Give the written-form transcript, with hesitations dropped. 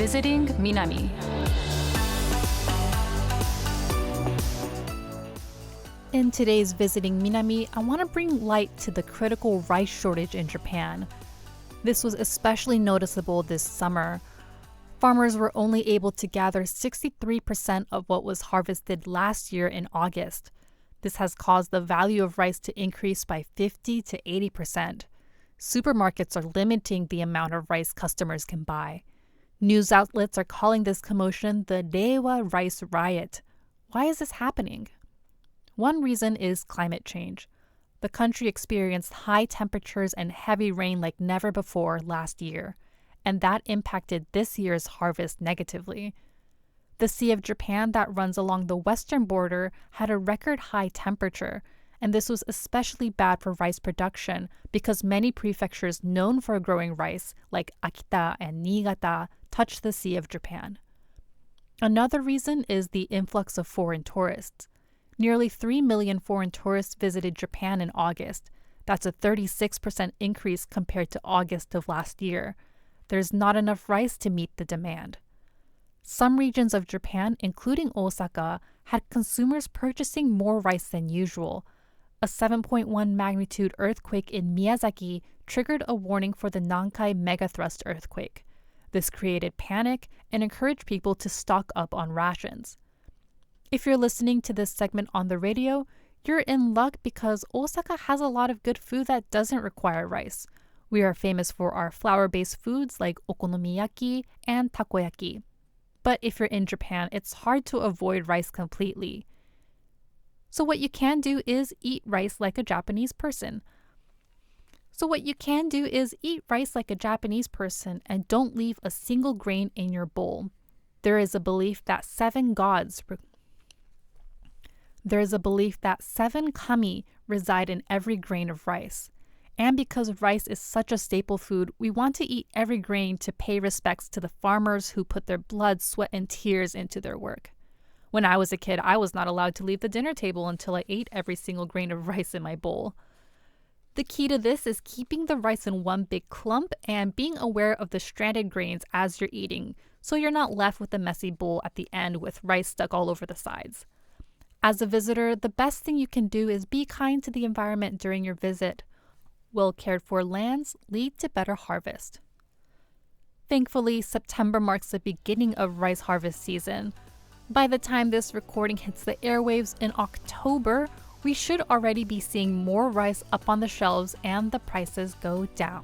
Visiting Minami. In today's Visiting Minami, I want to bring light to the critical rice shortage in Japan. This was especially noticeable this summer. Farmers were only able to gather 63% of what was harvested last year in August. This has caused the value of rice to increase by 50 to 80%. Supermarkets are limiting the amount of rice customers can buy. News outlets are calling this commotion the Reiwa Rice Riot. Why is this happening? One reason is climate change. The country experienced high temperatures and heavy rain like never before last year, and that impacted this year's harvest negatively. The Sea of Japan that runs along the western border had a record high temperature, and this was especially bad for rice production because many prefectures known for growing rice, like Akita and Niigata, touch the Sea of Japan. Another reason is the influx of foreign tourists. Nearly 3 million foreign tourists visited Japan in August. That's a 36% increase compared to August of last year. There's not enough rice to meet the demand. Some regions of Japan, including Osaka, had consumers purchasing more rice than usual. A 7.1 magnitude earthquake in Miyazaki triggered a warning for the Nankai megathrust earthquake. This created panic and encouraged people to stock up on rations. If you're listening to this segment on the radio, you're in luck because Osaka has a lot of good food that doesn't require rice. We are famous for our flour-based foods like okonomiyaki and takoyaki. But if you're in Japan, it's hard to avoid rice completely. So what you can do is eat rice like a Japanese person. And don't leave a single grain in your bowl. There is a belief that seven kami reside in every grain of rice. And because rice is such a staple food, we want to eat every grain to pay respects to the farmers who put their blood, sweat, and tears into their work. When I was a kid, I was not allowed to leave the dinner table until I ate every single grain of rice in my bowl. The key to this is keeping the rice in one big clump and being aware of the stranded grains as you're eating, so you're not left with a messy bowl at the end with rice stuck all over the sides. As a visitor, the best thing you can do is be kind to the environment during your visit. Well cared for lands lead to better harvest. Thankfully, September marks the beginning of rice harvest season. By the time this recording hits the airwaves in October, we should already be seeing more rice up on the shelves and the prices go down.